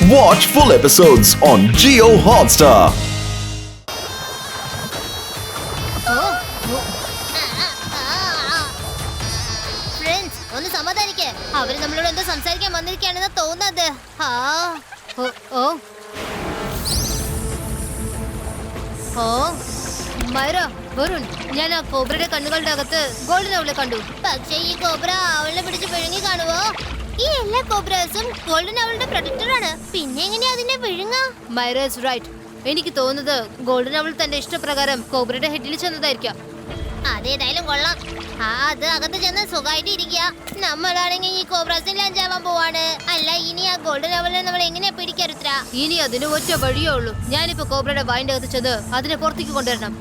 Watch full episodes on Jio Hotstar. Friends ഒന്ന് സമാധാനിക്കേ. അവര് നമ്മളോട് എന്തോ സംസാരിക്കാൻ വന്നിരിക്കുകയാണെന്ന് തോന്നുന്നത്. മൈറ, വരുൺ, ഞാൻ ആ കോബ്രയുടെ കണ്ണുകളുടെ അകത്ത് ഗോൾഡൻ അവളെ കണ്ടു. പക്ഷേ ഈ കോബ്ര അവളെ പിടിച്ച് വിഴുങ്ങി കാണുവോ? ഈ എല്ലാ കോബ്രാസും ഗോൾഡൻ അവളുടെ പ്രൊട്ടക്ടർ ആണ്. പിന്നെ എങ്ങനെയാ അതിനെ വിഴുങ്ങാ? മൈറ ഈസ് റൈറ്റ്. എനിക്ക് തോന്നുന്നത് ഗോൾഡൻ അവൾ തന്റെ ഇഷ്ടപ്രകാരം കോബ്രയുടെ ഹെഡിൽ ചെന്നതായിരിക്കാം. അതേതായാലും കൊള്ളാം. അത് അകത്ത് ചെന്ന് സുഖമായിട്ട് ഇരിക്കുക. നമ്മളാണെങ്കിൽ ഈ കോബ്രാസിൽ ലഞ്ചാവാൻ പോവാണ്. അല്ല, ഇനി ആ ഗോൾഡൻ അവളിനെ നമ്മൾ എങ്ങനെ പിടിക്കരുത്ര? ഇനി അതിന് ഒറ്റ വഴിയേ ഉള്ളൂ. ഞാനിപ്പോ കോബ്രയുടെ വായിന്റെ അകത്ത് ചെന്ന് അതിനെ പുറത്തേക്ക് കൊണ്ടുവരണം.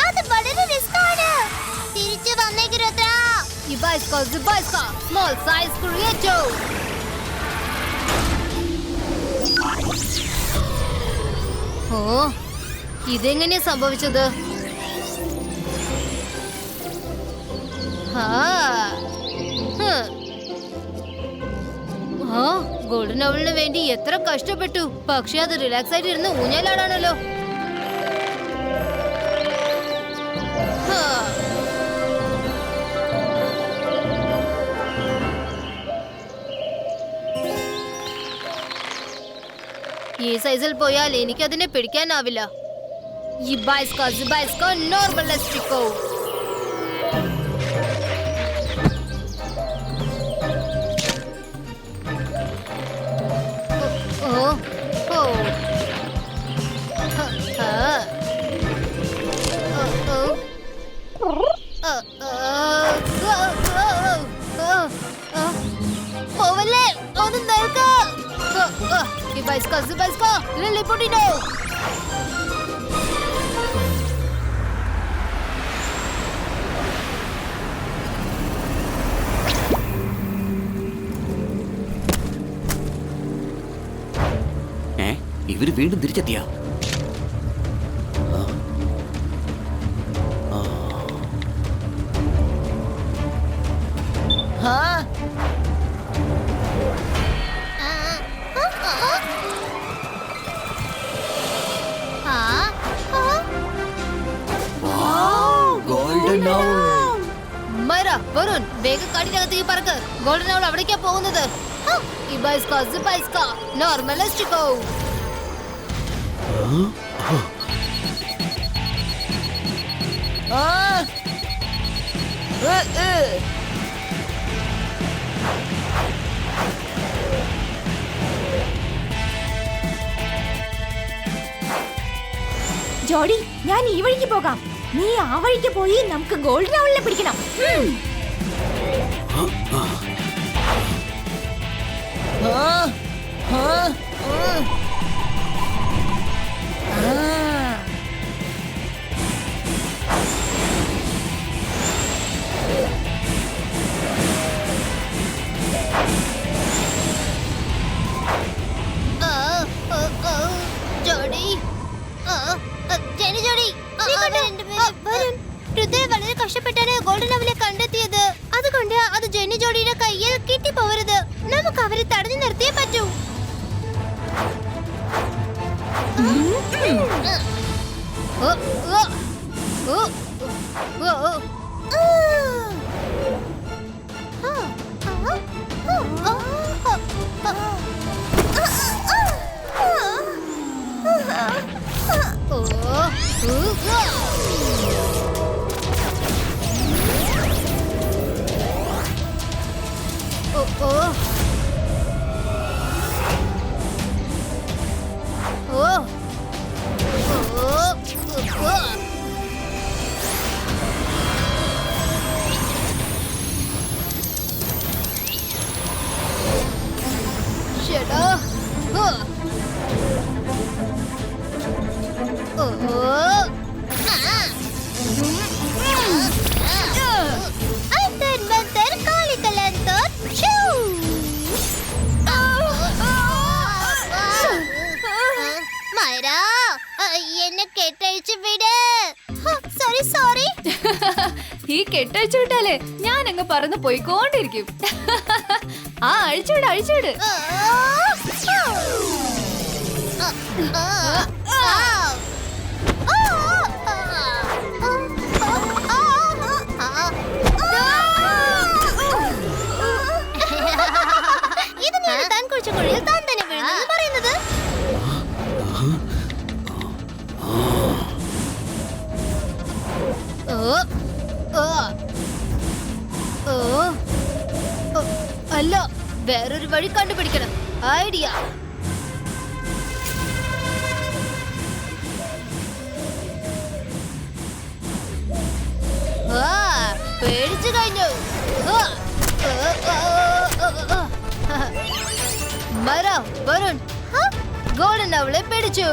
അത് വളരെ റിസ്ക് ആണ്. തിരിച്ചു വന്നേക്ക് രുദ്ര. സ്മോൾ സൈസ് ക്രിയേറ്റോ. ഇതെങ്ങനെയാ സംഭവിച്ചത്? ഗോൾഡൻ അവളിന് വേണ്ടി എത്ര കഷ്ടപ്പെട്ടു. പക്ഷെ അത് റിലാക്സ് ആയിട്ട് ഇരുന്ന് ഊഞ്ഞാലാടാണല്ലോ. ഈ സൈസിൽ പോയാൽ എനിക്ക് അതിനെ പിടിക്കാനാവില്ല. ഇവര് വീണ്ടും തിരിച്ചെത്തിയ മൈറ, വരുൺ, വേഗം കാടിനകത്തേക്ക് പറക്ക്. ഗോൾഡൻ അവൾ അവിടേക്കാ പോകുന്നത്. നോർമലിസ്റ്റിക്കോ. ജോഡി, ഞാൻ ഈ വഴിക്ക് പോകാം. നീ ആ വഴിക്ക് പോയി നമുക്ക് ഗോൾഡൻ അവളിനെ പിടിക്കണം. വളരെ കഷ്ടപ്പെട്ടാണ് ഗോൾഡൻ അവളെ കണ്ടെത്തിയത്. അതുകൊണ്ട് അത് ജെന്നി ജോഡിയുടെ കയ്യിൽ കിട്ടിപ്പോവരുത്. നമുക്ക് അവരെ തടഞ്ഞു നിർത്തിയേ പറ്റൂ. എന്നെ കെട്ടഴിച്ചു വിട്. സോറി. ഈ കെട്ടഴിച്ചു വിട്ടാലേ ഞാൻ അങ്ങ് പറന്ന് പോയിക്കൊണ്ടിരിക്കും. ആ അഴിച്ചുവിട് അഴിച്ചുവിട്. ഇതിനാണ് താൻ കുഴിച്ച കുഴിയിൽ താൻ തന്നെ വീഴുന്നെന്ന് പറയുന്നത്. അല്ല, വേറൊരു വഴി കണ്ടുപിടിക്കണം. ഐഡിയ. പേടിച്ചു കഴിഞ്ഞു. വരുൺ, ഗോൾഡൻ അവളെ പേടിച്ചു.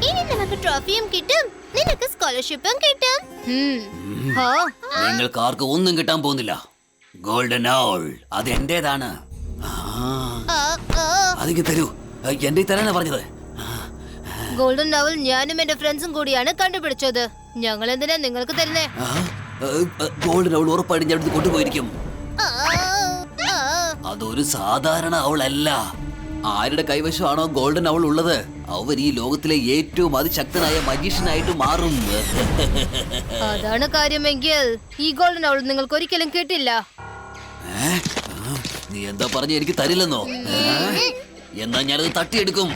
ഇനി നമുക്ക് ട്രോഫിയും കിട്ടും, നിനക്ക് സ്കോളർഷിപ്പും കിട്ടും. നിങ്ങൾക്ക് ആർക്കും ഒന്നും കിട്ടാൻ പോകുന്നില്ല. ഗോൾഡൻ ഔൾ അത് എന്റേതാണ്. അതിക്ക് തരൂ, എന്റെ തരാനാ പറഞ്ഞത്. ഗോൾഡൻ ഔൾ ഞാനും എന്റെ ഫ്രണ്ട്സും കൂടിയാണ് കണ്ടുപിടിച്ചത്. ഞങ്ങൾ എന്തിനാ നിങ്ങൾക്ക് തരുന്നേ? ഗോൾഡൻ ഔൾ ഉറപ്പായിട്ട് ഞാൻ കൊണ്ടുപോയിരിക്കും. അതൊരു സാധാരണ ഔളല്ല. ആരുടെ കൈവശമാണോ ഗോൾഡൻ ഔൾ ഉള്ളത്, അവർ ഈ ലോകത്തിലെ ഏറ്റവും അതിശക്തനായ മജീഷ്യനായിട്ട് മാറും. അതാണ് കാര്യമെങ്കിൽ ഈ ഗോൾഡൻ ഔൾ നിങ്ങൾക്ക് ഒരിക്കലും കിട്ടില്ല. നീ എന്താ പറഞ്ഞ എനിക്ക് തരില്ലെന്നോ? എന്നാ ഞാനത് തട്ടിയെടുക്കും.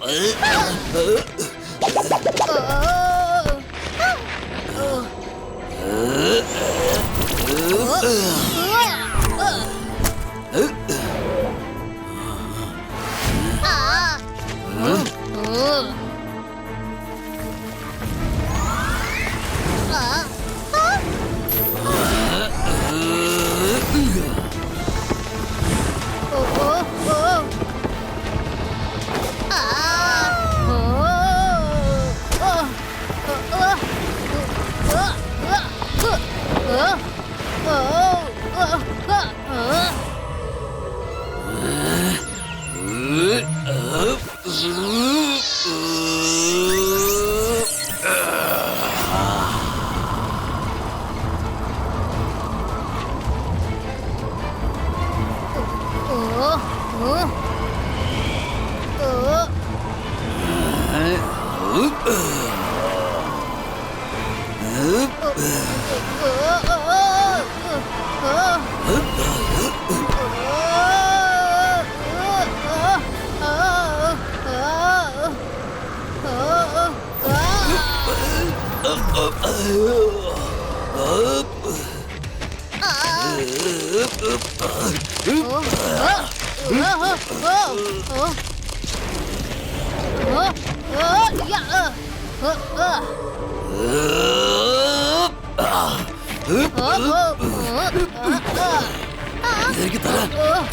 എനിക്ക്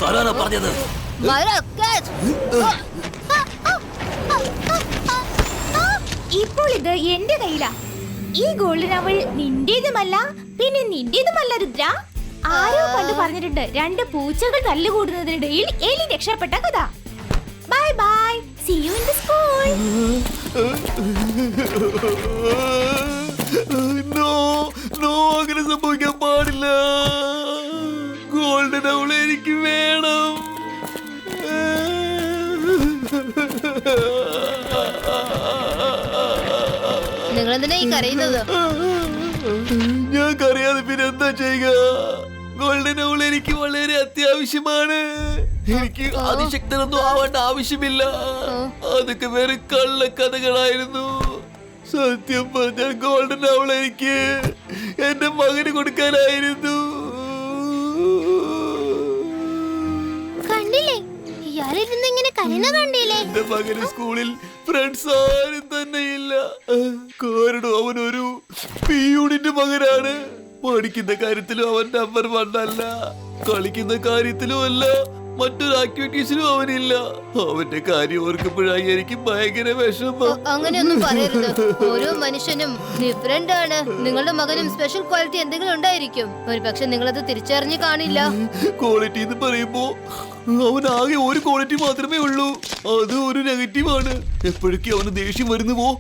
തരാനാ പറഞ്ഞത്. ഇപ്പോൾ ഇത് എന്റെ കയ്യിലാ. ഈ ഗോൾഡൻ അവൾ നിന്റേതുമല്ല, പിന്നെ നിന്റേതുമല്ല രുദ്ര. ആരോ പണ്ട് പറഞ്ഞിട്ടുണ്ട്, രണ്ട് പൂച്ചകൾ തല്ലുകൂടുന്നതിനിടയിൽ എലി രക്ഷപ്പെട്ട കഥ. Bye bye, see you in the school. No, അങ്ങനെ സംഭവിക്കാൻ പാടില്ല. ഗോൾഡൻ ഔൾ എനിക്ക് വേണം. നിങ്ങൾ എന്തിനാ ഈ കരയുന്നത്? ഞാൻ കരയാതെ പിന്നെ എന്താ ചെയ്യുക? ഗോൾഡൻ ഔൾ എനിക്ക് വളരെ അത്യാവശ്യമാണ്. എനിക്ക് അതിശക്തനൊന്നും ആവേണ്ട ആവശ്യമില്ല. അതൊക്കെ വേറെ കള്ളക്കഥകളായിരുന്നു. സത്യം പറഞ്ഞാൽ ഗോൾഡൻ ഔൾ എനിക്ക് എന്റെ മകന് കൊടുക്കാനായിരുന്നു. കണ്ടില്ലേ, ഇയാളിരുന്ന് ഇങ്ങനെ കരയുന്ന കണ്ടില്ലേ? എന്റെ മകന് സ്കൂളിൽ ഫ്രണ്ട്സ് ആരും തന്നെ ഇല്ല. കാരണം അവനൊരു പി യൂണിറ്റ് മകനാണ്. പഠിക്കുന്ന കാര്യത്തിലും അവൻ നമ്പർ 1 അല്ല, കളിക്കുന്ന കാര്യത്തിലും അല്ല, മറ്റൊരു ആക്ടിവിറ്റീസിലും അവനില്ല. അവന്റെ കാര്യം ഓർക്കുമ്പോഴായി എനിക്ക് ഭയങ്കര വിഷമം. അങ്ങനെയൊന്നും പറയരുത്. ഓരോ മനുഷ്യനും ഡിഫറെന്റ് ആണ്. നിങ്ങളുടെ മകനും സ്പെഷ്യൽ ക്വാളിറ്റി എന്തെങ്കിലും ഉണ്ടായിരിക്കും. ഒരു പക്ഷെ നിങ്ങളത് തിരിച്ചറിഞ്ഞു കാണില്ല. ക്വാളിറ്റി എന്ന് പറയുമ്പോ അവൻ ആകെ ഒരു ക്വാളിറ്റി മാത്രമേ ഉള്ളൂ. അത് ഒരു നെഗറ്റീവ് ആണ്. എപ്പോഴൊക്കെ അവന് ദേഷ്യം വരുന്നുവോ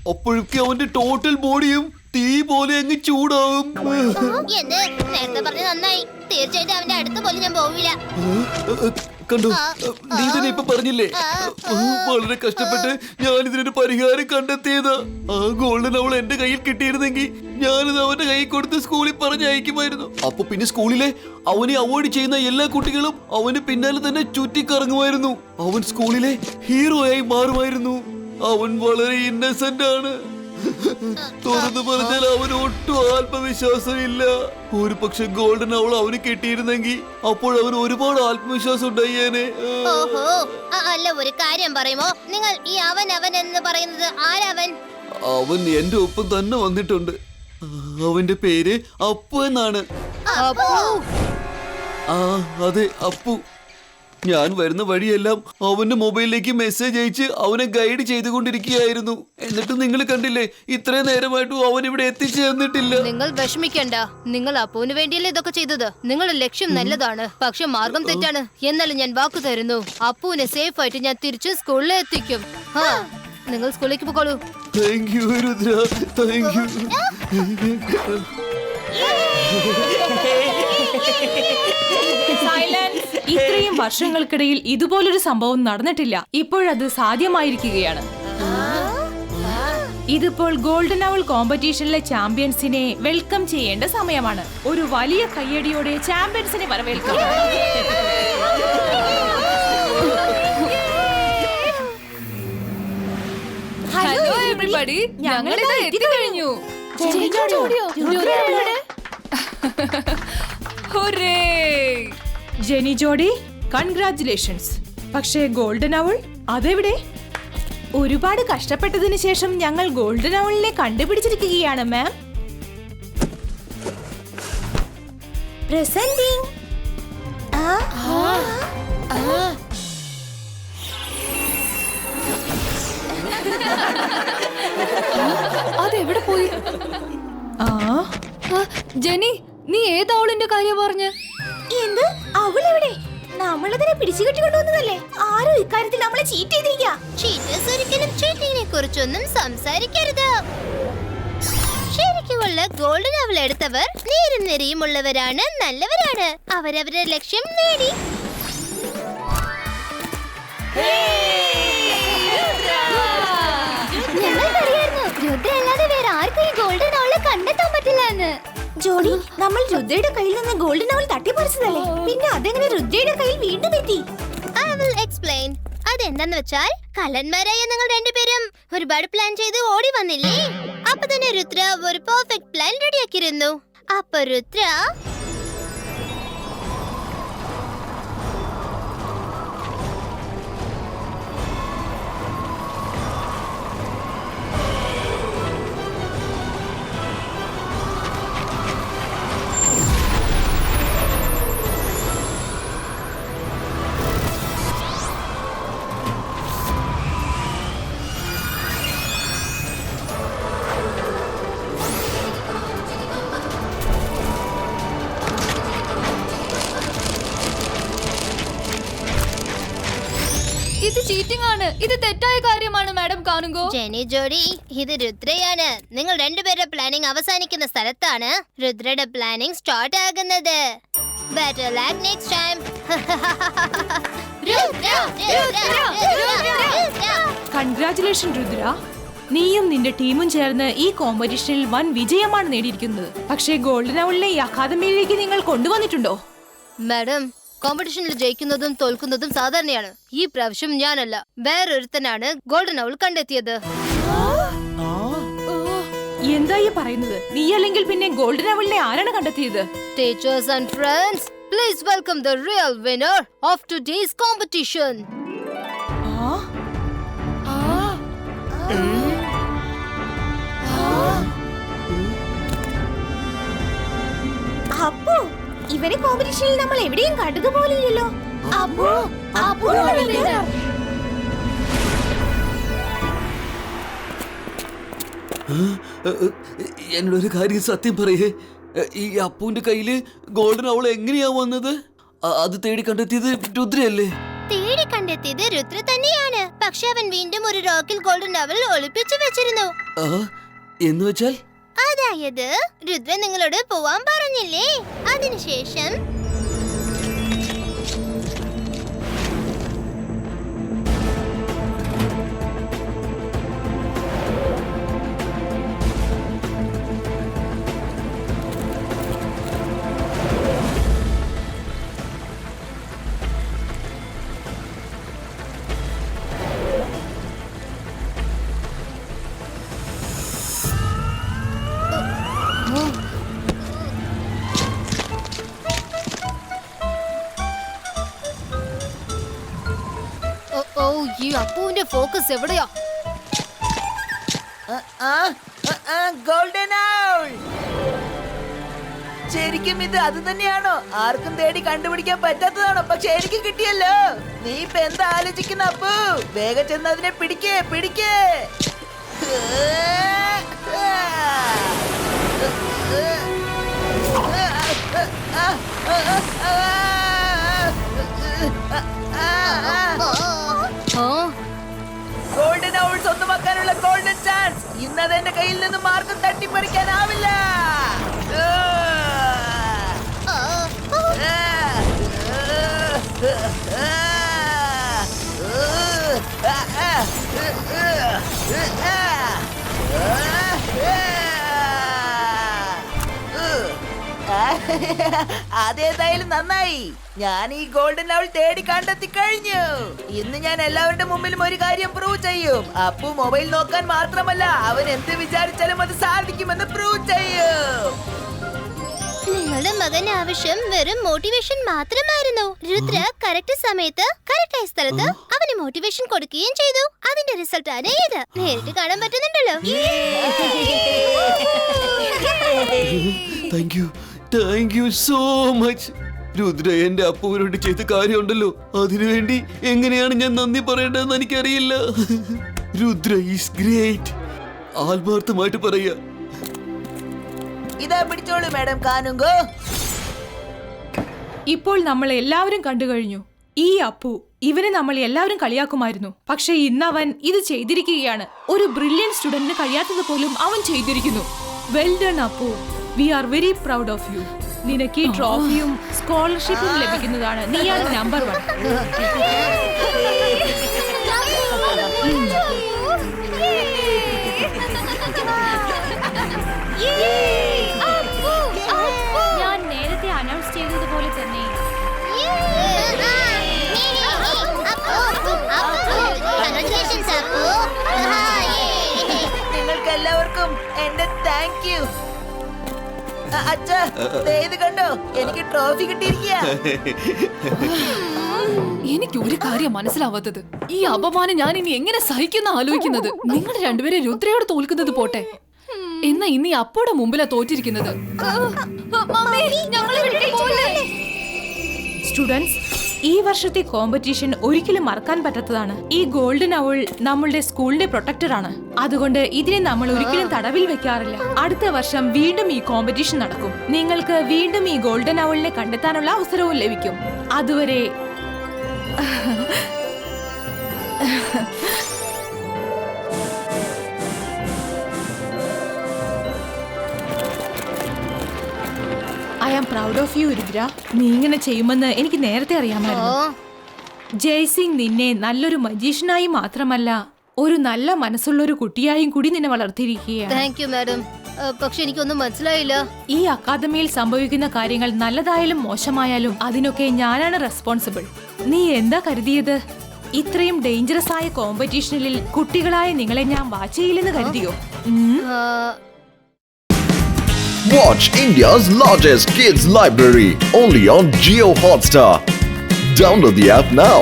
അപ്പോഴേക്കും അവന്റെ ടോട്ടൽ ബോഡിയും തീ പോലെ അങ്ങ് ചൂടാവും. എന്ത് നേരത്തെ പറഞ്ഞ നന്നായി. തീർച്ചയായിട്ടും അവന്റെ അടുത്ത് പോലും ഞാൻ പോവില്ല. കണ്ടു, നീ തന്നെ ഇപ്പൊ പറഞ്ഞില്ലേ, വളരെ കഷ്ടപ്പെട്ട് ഞാൻ ഇതിനൊരു പരിഹാരം കണ്ടെത്തിയത്. ആ ഗോൾഡൻ അവൾ എന്റെ കയ്യിൽ കിട്ടിയിരുന്നെങ്കിൽ ഞാനിത് അവന്റെ കയ്യിൽ കൊടുത്ത് സ്കൂളിൽ പറഞ്ഞയക്കുമായിരുന്നു. അപ്പൊ പിന്നെ സ്കൂളിലെ അവനെ അവോയ്ഡ് ചെയ്യുന്ന എല്ലാ കുട്ടികളും അവന് പിന്നാലെ തന്നെ ചുറ്റിക്കറങ്ങുമായിരുന്നു. അവൻ സ്കൂളിലെ ഹീറോയായി മാറുമായിരുന്നു. അവൻ വളരെ ഇന്നസെന്റ് ആണ്. തുറന്നു പറഞ്ഞാൽ അവന് ഒട്ടും ആത്മവിശ്വാസമില്ല. ഒരു പക്ഷെ ഗോൾഡൻ അവൾ അവന് കിട്ടിയിരുന്നെങ്കിൽ അപ്പോൾ അവന് ഒരുപാട് ആത്മവിശ്വാസം ഉണ്ടായേനെ. ഓഹോ, അല്ല ഒരു കാര്യം പറയുമോ? നിങ്ങൾ ഈ അവൻ അവൻ എന്ന് പറയുന്നത് ആരവൻ? അവൻ എന്റെ ഒപ്പം തന്നെ വന്നിട്ടുണ്ട്. അവന്റെ പേര് അപ്പു എന്നാണ്. ആ അതെ, അപ്പു. ഞാൻ വരുന്ന വഴിയെല്ലാം അവന്റെ മൊബൈലിലേക്ക് മെസ്സേജ് അയച്ച് അവനെ ഗൈഡ് ചെയ്തുകൊണ്ടിരിക്കുകയായിരുന്നു. എന്നിട്ട് നിങ്ങൾ കണ്ടില്ലേ, ഇത്രയും നേരമായിട്ടും അവൻ ഇവിടെ എത്തിച്ചു തന്നിട്ടില്ല. നിങ്ങൾ വിഷമിക്കണ്ട. നിങ്ങൾ അപ്പുവിന് വേണ്ടിയല്ലേ ഇതൊക്കെ ചെയ്തത്. നിങ്ങളുടെ ലക്ഷ്യം നല്ലതാണ്, പക്ഷെ മാർഗം തെറ്റാണ്. എന്നാലും ഞാൻ വാക്ക് തരുന്നു, അപ്പുവിനെ സേഫ് ആയിട്ട് ഞാൻ തിരിച്ച് സ്കൂളിൽ എത്തിക്കും. നിങ്ങൾ സ്കൂളിലേക്ക് പോകോളൂ. Thank you Rudra, thank you. ഇത്രയും വർഷങ്ങൾക്കിടയിൽ ഇതുപോലൊരു സംഭവം നടന്നിട്ടില്ല. ഇപ്പോഴത് സാധ്യമായിരിക്കുകയാണ്. ഇതിപ്പോൾ ഗോൾഡൻ അവൾ കോമ്പറ്റീഷനിലെ ചാമ്പ്യൻസിനെ വെൽക്കം ചെയ്യേണ്ട സമയമാണ്. ഒരു വലിയ കയ്യടിയോടെ ചാമ്പ്യൻസിനെ വരവേൽക്കാം. ഹലോ എവരിബഡി, ഞങ്ങൾ ഇതാ എത്തിക്കഴിഞ്ഞു. ഹുറേ! ജെനി ജോഡി, കൺഗ്രാറ്റുലേഷൻസ്. പക്ഷേ ഗോൾഡൻ അവൾ അതെവിടെ? ഒരുപാട് കഷ്ടപ്പെട്ടതിന് ശേഷം ഞങ്ങൾ ഗോൾഡൻ അവളിനെ കണ്ടുപിടിച്ചിരിക്കുകയാണ് മാം. പ്രസന്റിംഗ്. അതെവിടെ പോയി? ജെനി, നീ ഏതാവളിന്റെ കാര്യം പറഞ്ഞ? എന്ത്? അവളെവിടെ? നമ്മളതിനെ പിടിച്ചു കെട്ടിക്കൊണ്ടുവന്നതല്ലേ? ആരോ ഇക്കാര്യത്തിൽ നമ്മളെ ചീറ്റ് ചെയ്തിരിക്കുക. ചീറ്റേഴ്സ് ഒരിക്കലും ചീറ്റിങ്ങിനെ കുറിച്ചൊന്നും സംസാരിക്കരുത്. ശരിക്കുമുള്ള ഗോൾഡൻ അവൾ എടുത്തവർ നേരും നെറിയുമുള്ളവരാണ്, നല്ലവരാണ്. അവരവരുടെ ലക്ഷ്യം നേടി. ഞങ്ങൾക്കറിയായിരുന്നു രുദ്ര അല്ലാതെ വേറെ ആർക്കും ഈ ഗോൾഡൻ അവളെ കണ്ടെത്താൻ പറ്റില്ല എന്ന്. ജോഡി, നമ്മൾ രുദ്രയുടെ കയ്യിൽ നിന്ന് ഗോൾഡൻ അവൾ തട്ടിപ്പറിച്ചതല്ലേ? പിന്നെ അതെങ്ങനെ രുദ്രയുടെ കയ്യിൽ വീണ്ടും എത്തി? I will explain. അതെന്താന്ന് വെച്ചാൽ കള്ളന്മാരായ നിങ്ങൾ രണ്ടുപേരും ഒരുപാട് പ്ലാൻ ചെയ്ത് ഓടി വന്നില്ലേ? അപ്പൊ തന്നെ രുദ്ര ഒരു പെർഫെക്റ്റ് പ്ലാൻ റെഡിയാക്കിയിരുന്നു. അപ്പൊ രുദ്ര ഇത് ചീറ്റിംഗ് ആണ്. ഇത് തെറ്റായ കാര്യമാണ് മാഡം കാണുങ്കോ. ജെനി ജോഡി, ഇത് രുദ്രയാണ്. നിങ്ങൾ രണ്ടുപേരുടെ പ്ലാനിംഗ് അവസാനിക്കുന്ന സ്ഥലത്താണ് രുദ്രയുടെ പ്ലാനിംഗ് സ്റ്റാർട്ട് ആകുന്നത്. Better luck next time. Congratulation Rudra. നീയും നിന്റെ ടീമും ചേർന്ന് ഈ കോമ്പറ്റീഷനിൽ വൻ വിജയമാണ് നേടിയിരിക്കുന്നത്. പക്ഷേ ഗോൾഡൻ അവളിനെ ഈ അക്കാദമിയിലേക്ക് നിങ്ങൾ കൊണ്ടുവന്നിട്ടുണ്ടോ? മാഡം, കോമ്പറ്റീഷനിൽ ജയിക്കുന്നതും തോൽക്കുന്നതും സാധാരണയാണ്. ഈ പ്രാവശ്യം ഞാനല്ല, വേറൊരുത്തനാണ് ഗോൾഡൻ അവൾ കണ്ടെത്തിയത്. എന്തായി പറയുന്നത്? നീ അല്ലെങ്കിൽ പിന്നെ ഗോൾഡൻ അവളിനെ ആരാണ് കണ്ടെത്തിയത്? Teachers and friends, please welcome the real winner of today's competition. അപ്പോ ഇവനെ കോമ്പറ്റീഷനിൽ നമ്മൾ എവിടെയും കണ്ടതുപോലെയല്ലോ. എന്നോടൊരു കാര്യം സത്യം പറയേ, ഈ അപ്പുവിന്റെ കയ്യില് ഗോൾഡൻ അവൾ എങ്ങനെയാ വന്നത്? അത് തേടി കണ്ടെത്തിയത് രുദ്രയല്ലേ? തേടി കണ്ടെത്തിയത് രുദ്ര തന്നെയാണ്. പക്ഷെ അവൻ വീണ്ടും ഒരു റോക്കിൽ ഗോൾഡൻ അവൾ ഒളിപ്പിച്ചു വെച്ചിരുന്നു. എന്ന് വെച്ചാൽ അതായത് രുദ്രൻ നിങ്ങളോട് പോവാൻ പറഞ്ഞില്ലേ, അതിനുശേഷം ഈ അപ്പുവിന്റെ ഫോക്കസ് എവിടെയാ? Golden owl. ശരിക്കും ഇത് അത് തന്നെയാണോ? ആർക്കും തേടി കണ്ടുപിടിക്കാൻ പറ്റാത്തതാണോ? പക്ഷെ എനിക്ക് കിട്ടിയല്ലോ. നീ ഇപ്പൊ എന്താ ആലോചിക്കുന്ന അപ്പു? വേഗം ചെന്ന് അതിനെ പിടിക്കേ പിടിക്കേ. ഗോൾഡൻ ഔൾ സ്വന്തമാക്കാനുള്ള ഗോൾഡൻ ചാൻസ്. ഇന്നത് എന്റെ കയ്യിൽ നിന്ന് മാർക്കും തട്ടിപ്പറിക്കാനാവില്ല. അതേതായാലും നന്നായി. ഞാൻ ഈ ഗോൾഡൻ ഔൾ തേടി കണ്ടെത്തി കഴിഞ്ഞു. ഇന്ന് ഞാൻ എല്ലാവരുടെ മുമ്പിലും ഒരു കാര്യം പ്രൂവ് ചെയ്യും. അപ്പു മൊബൈൽ നോക്കാൻ മാത്രമല്ല, അവൻ എന്ത് വിചാരിച്ചാലും അത് സാധിക്കുമെന്ന് പ്രൂവ് ചെയ്യും. നിങ്ങളുടെ മകൻ ആവശ്യം വെറും മോട്ടിവേഷൻ മാത്രമായിരുന്നു. രുദ്ര കറക്റ്റ് സമയത്ത് കറക്റ്റായ സ്ഥലത്ത് അവന് മോട്ടിവേഷൻ കൊടുക്കുകയും ചെയ്തു. അതിന്റെ റിസൾട്ട് ആണ് ഇത്. നേരിട്ട് കാണാൻ പറ്റുന്നുണ്ടല്ലോ. Thank you so much. Rudra എന്റെ അപ്പുവിനോട് ചെയ്ത കാര്യമുണ്ടല്ലോ, അതിനുവേണ്ടി എങ്ങനെയാണ് ഞാൻ നന്ദി പറയേണ്ടതെന്ന് എനിക്കറിയില്ല. Rudra is great. ആത്മാർത്ഥമായിട്ട് പറയാ. ഇതാ പിടിച്ചോളൂ മാഡം കാനുങ്കോ. ഇപ്പോൾ നമ്മൾ എല്ലാവരും കണ്ടു കഴിഞ്ഞു. ഈ അപ്പു, ഇവനെ നമ്മൾ എല്ലാവരും കളിയാക്കുമായിരുന്നു. പക്ഷെ ഇന്ന് അവൻ ഇത് ചെയ്തിരിക്കുകയാണ്. ഒരു ബ്രില്യൻ സ്റ്റുഡന്റിന് കഴിയാത്തത് പോലും അവൻ ചെയ്തിരിക്കുന്നു. Well done Appu. We are very proud of you. നിനക്ക് ഈ ട്രോഫിയും സ്കോളർഷിപ്പും ലഭിക്കുന്നതാണ്. നീയാണ് നമ്പർ 1. ഞാൻ നേരത്തെ അനൗൺസ് ചെയ്തതുപോലെ തന്നെ നിങ്ങൾക്ക് എല്ലാവർക്കും എന്റെ താങ്ക് യു. അച്ഛാ, ഇത് കണ്ടോ, എനിക്ക് ട്രോഫി കിട്ടിയിരിക്കുക. എനിക്ക് ഒരു കാര്യം മനസ്സിലാവാത്തത്, ഈ അപമാനം ഞാൻ ഇനി എങ്ങനെ സഹിക്കുന്ന ആലോചിക്കുന്നത്. നിങ്ങൾ രണ്ടുപേരെ രുദ്രയോട് തോൽക്കുന്നത് പോട്ടെ, എന്നാ ഇനി അപ്പോടെ മുമ്പിലാ തോറ്റിരിക്കുന്നത്. സ്റ്റുഡൻസ്, ഈ വർഷത്തെ കോമ്പറ്റീഷൻ ഒരിക്കലും മറക്കാൻ പറ്റാത്തതാണ്. ഈ ഗോൾഡൻ ഔൾ നമ്മളുടെ സ്കൂളിന്റെ പ്രൊട്ടക്ടർ ആണ്. അതുകൊണ്ട് ഇതിനെ നമ്മൾ ഒരിക്കലും തടവിൽ വെക്കാറില്ല. അടുത്ത വർഷം വീണ്ടും ഈ കോമ്പറ്റീഷൻ നടക്കും. നിങ്ങൾക്ക് വീണ്ടും ഈ ഗോൾഡൻ ഔളിനെ കണ്ടെത്താനുള്ള അവസരവും ലഭിക്കും. അതുവരെ I am proud of you Rudra. നീ ഇങ്ങനെ ചെയ്യുമെന്ന് എനിക്ക് നേരത്തെ അറിയാമായിരുന്നു. ജയ്സിംഗ് നിന്നെ നല്ലൊരു മജീഷ്യനായി മാത്രമല്ല, ഒരു നല്ല മനസ്സുള്ള ഒരു കുട്ടിയായും കൂടി നിന്നെ വളർത്തിയിരിക്കുകയാണ്. Thank you madam. പക്ഷെ എനിക്കൊന്നും മനസ്സിലായില്ല. ഈ അക്കാദമിയിൽ സംഭവിക്കുന്ന കാര്യങ്ങൾ നല്ലതായാലും മോശമായാലും അതിനൊക്കെ ഞാനാണ് റെസ്പോൺസിബിൾ. നീ എന്താ കരുതിയത്? ഇത്രയും ഡേഞ്ചറസ് ആയ കോമ്പറ്റീഷനിൽ കുട്ടികളായ നിങ്ങളെ ഞാൻ വാച്ച് ചെയ്യില്ലെന്ന് കരുതിയോ? Watch India's largest kids library only on Jio Hotstar. Download the app now.